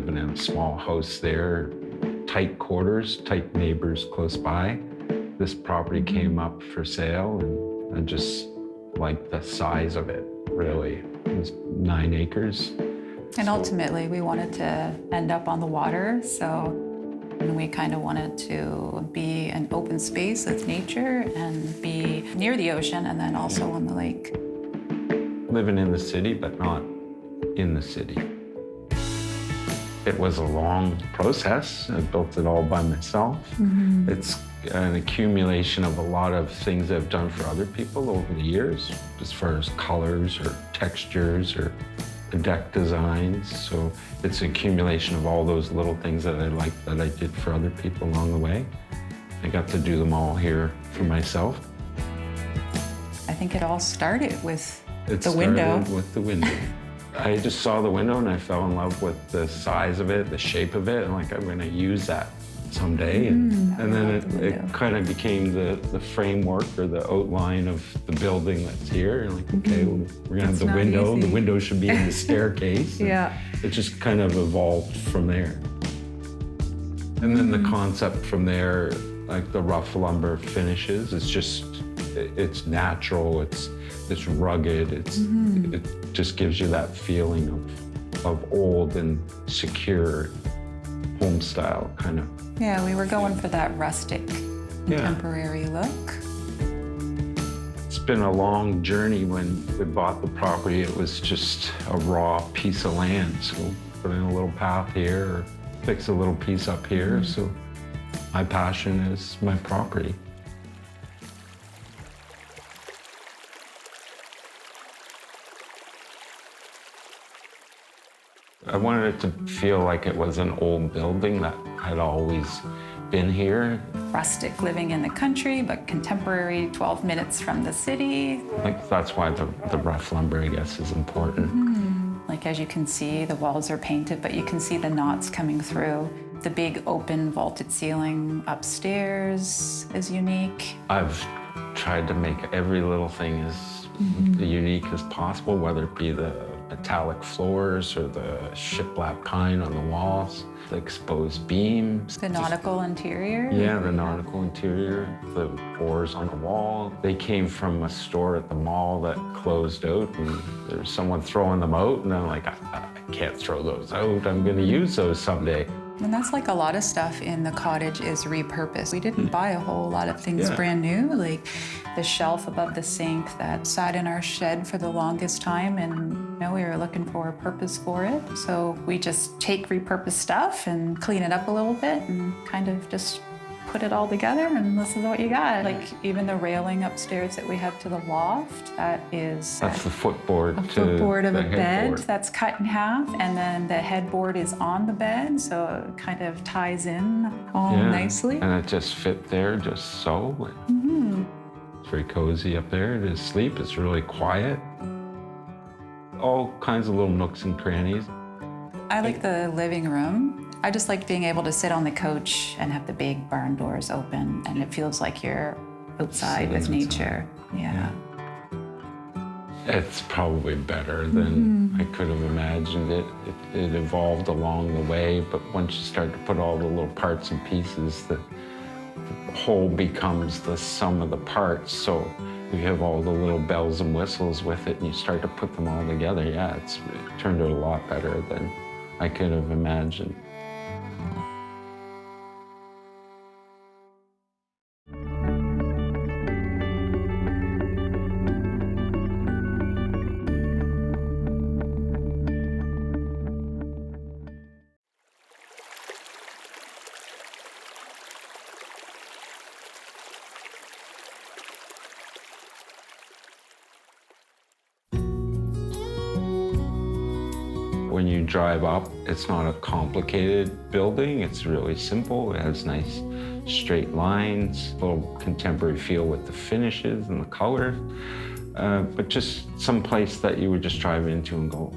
living in a small house there, tight quarters, tight neighbors close by. This property came up for sale, and I just liked the size of it, really. It was 9 acres. And ultimately, we wanted to end up on the water, so we kind of wanted to be an open space with nature and be near the ocean and then also on the lake. Living in the city, but not in the city. It was a long process. I built it all by myself. It's an accumulation of a lot of things I've done for other people over the years, as far as colors or textures or deck designs. So it's an accumulation of all those little things that I liked that I did for other people along the way. I got to do them all here for myself. I think it all started with the window. With the window. I just saw the window and I fell in love with the size of it, the shape of it, and like, I'm gonna use that someday. And then it kind of became the framework or the outline of the building that's here. And like, okay, well, we're gonna have the window. Easy. The window should be in the staircase. Yeah. It just kind of evolved from there. And then the concept from there, like the rough lumber finishes, it's natural, it's rugged, it just gives you that feeling of old and secure home style kind of. Yeah, we were going for that rustic, contemporary look. It's been a long journey. When we bought the property, it was just a raw piece of land. So put in a little path here, or fix a little piece up here. So my passion is my property. I wanted it to feel like it was an old building that had always been here. Rustic, living in the country, but contemporary, 12 minutes from the city. Like, that's why the rough lumber, I guess, is important. Like, as you can see, the walls are painted, but you can see the knots coming through. The big open vaulted ceiling upstairs is unique. I've tried to make every little thing as unique as possible, whether it be the metallic floors or the shiplap pine on the walls, the exposed beams. The nautical interior? Yeah, the nautical interior, the oars on the wall. They came from a store at the mall that closed out, and there was someone throwing them out, and I'm like, I can't throw those out. I'm gonna use those someday. And that's like a lot of stuff in the cottage is repurposed. We didn't buy a whole lot of things brand new, like the shelf above the sink that sat in our shed for the longest time, and we were looking for a purpose for it. So we just take repurposed stuff and clean it up a little bit and kind of just put it all together, and this is what you got. Like even the railing upstairs that we have to the loft, that's the footboard. Footboard of a bed that's cut in half, and then the headboard is on the bed, so it kind of ties in all nicely. And it just fit there, just so. It's very cozy up there to sleep. It's really quiet. All kinds of little nooks and crannies. I like the living room. I just like being able to sit on the couch and have the big barn doors open, and it feels like you're outside with nature. Yeah. It's probably better than I could have imagined it. It evolved along the way, but once you start to put all the little parts and pieces, the whole becomes the sum of the parts. So you have all the little bells and whistles with it, and you start to put them all together. Yeah, it turned out a lot better than I could have imagined. When you drive up, it's not a complicated building. It's really simple. It has nice straight lines, a little contemporary feel with the finishes and the colors, but just some place that you would just drive into and go,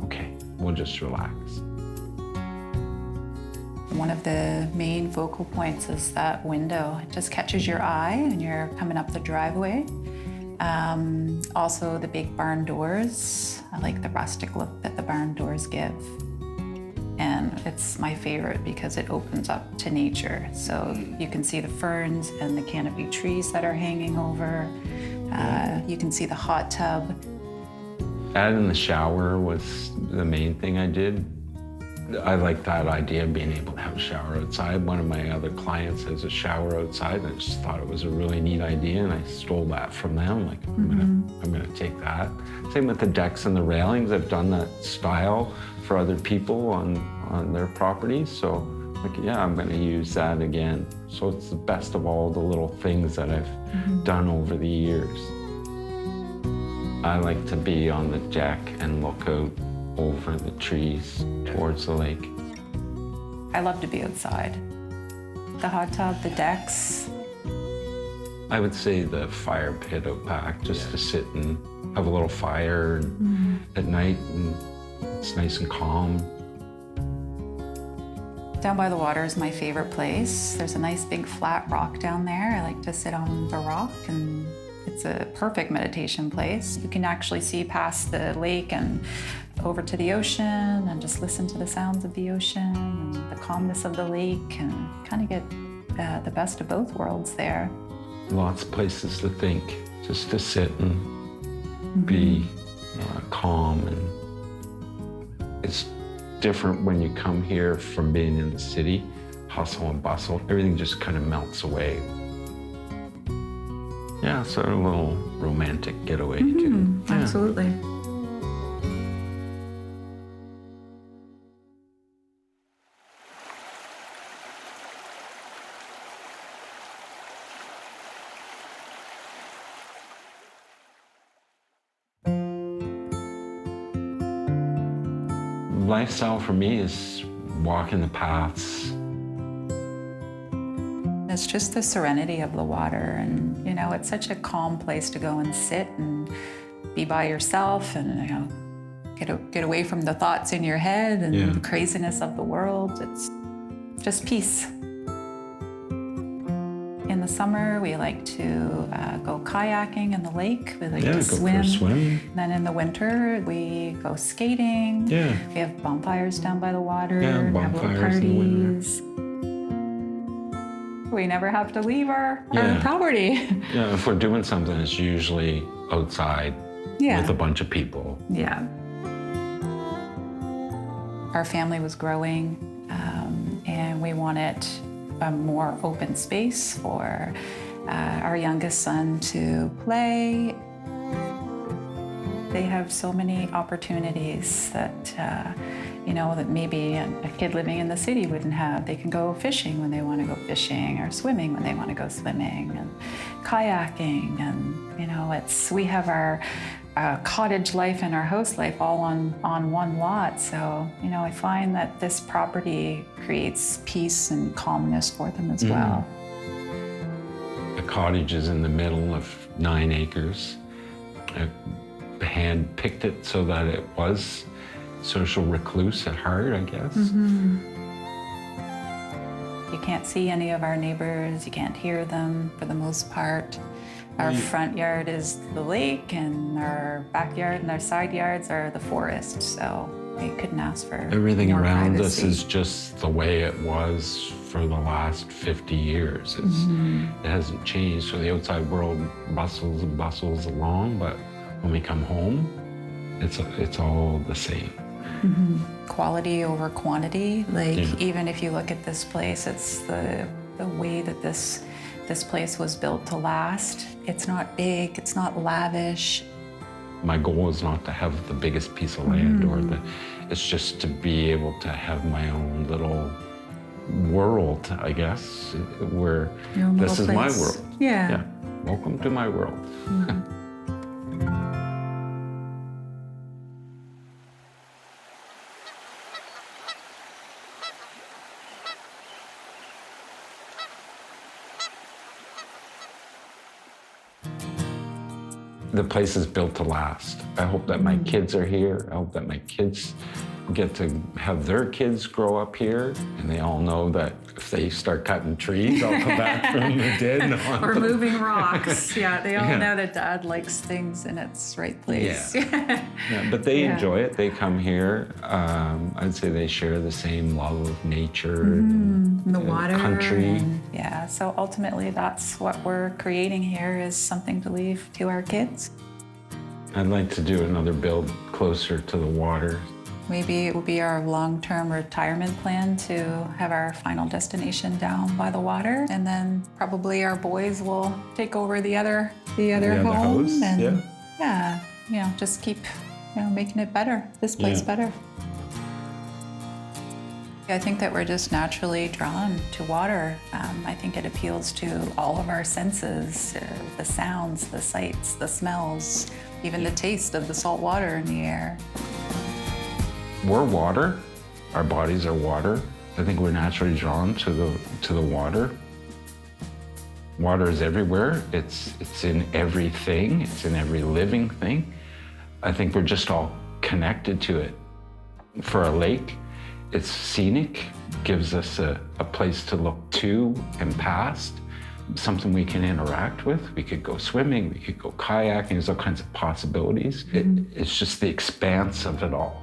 okay, we'll just relax. One of the main focal points is that window. It just catches your eye when you're coming up the driveway. Also the big barn doors. I like the rustic look that the barn doors give. And it's my favorite because it opens up to nature. So you can see the ferns and the canopy trees that are hanging over. You can see the hot tub. Adding the shower was the main thing I did. I like that idea of being able to have a shower outside. One of my other clients has a shower outside, and I just thought it was a really neat idea, and I stole that from them. Like, I'm gonna take that. Same with the decks and the railings. I've done that style for other people on their properties. So, like, yeah, I'm gonna use that again. So it's the best of all the little things that I've done over the years. I like to be on the deck and look out over the trees towards the lake. I love to be outside. The hot tub, the decks. I would say the fire pit out back, just to sit and have a little fire at night, and it's nice and calm. Down by the water is my favorite place. There's a nice big flat rock down there. I like to sit on the rock, and it's a perfect meditation place. You can actually see past the lake and over to the ocean and just listen to the sounds of the ocean and the calmness of the lake, and kind of get the best of both worlds there. Lots of places to think, just to sit and be calm. And it's different when you come here from being in the city, hustle and bustle. Everything just kind of melts away. Yeah, so a little romantic getaway too. Yeah. Absolutely. Lifestyle for me is walking the paths. It's just the serenity of the water, and it's such a calm place to go and sit and be by yourself, and get away from the thoughts in your head and the craziness of the world. It's just peace. In the summer, we like to go kayaking in the lake. We like to swim. Go for a swim. Then in the winter, we go skating. Yeah. We have bonfires down by the water. Yeah, and have little bonfires in the winter. parties. We never have to leave our Yeah. property. Yeah, if we're doing something, it's usually outside with a bunch of people. Yeah. Our family was growing, and we wanted a more open space for our youngest son to play. They have so many opportunities that that maybe a kid living in the city wouldn't have. They can go fishing when they want to go fishing, or swimming when they want to go swimming, and kayaking, and we have our cottage life and our house life all on one lot. So I find that this property creates peace and calmness for them as well. The cottage is in the middle of 9 acres. I hand-picked it so that it was social recluse at heart, I guess. You can't see any of our neighbors. You can't hear them for the most part. Our front yard is the lake, and our backyard and our side yards are the forest. So we couldn't ask for Everything more around privacy. us is just the way it was for the last 50 years. It hasn't changed. So the outside world bustles and bustles along, but when we come home, it's all the same. Quality over quantity. Even if you look at this place, it's the way that this place was built to last. It's not big, it's not lavish. My goal is not to have the biggest piece of land it's just to be able to have my own little world, I guess, where this is my world. Yeah. Welcome to my world. The place is built to last. I hope that my kids are here. I hope that my kids get to have their kids grow up here, and they all know that if they start cutting trees, I'll come back from the dead and haunt Or them. moving rocks. Yeah, they all know that Dad likes things in its right place. Yeah, but they enjoy it. They come here. I'd say they share the same love of nature, And the water. country. Yeah, so ultimately that's what we're creating here, is something to leave to our kids. I'd like to do another build closer to the water. Maybe it will be our long-term retirement plan to have our final destination down by the water, and then probably our boys will take over the other home, house, and just keep making it better, this place better. I think that we're just naturally drawn to water. I think it appeals to all of our senses, the sounds, the sights, the smells, even the taste of the salt water in the air. We're water. Our bodies are water. I think we're naturally drawn to the water. Water is everywhere. It's in everything. It's in every living thing. I think we're just all connected to it. For a lake, it's scenic, gives us a place to look to and past, something we can interact with. We could go swimming, we could go kayaking, there's all kinds of possibilities. It's just the expanse of it all.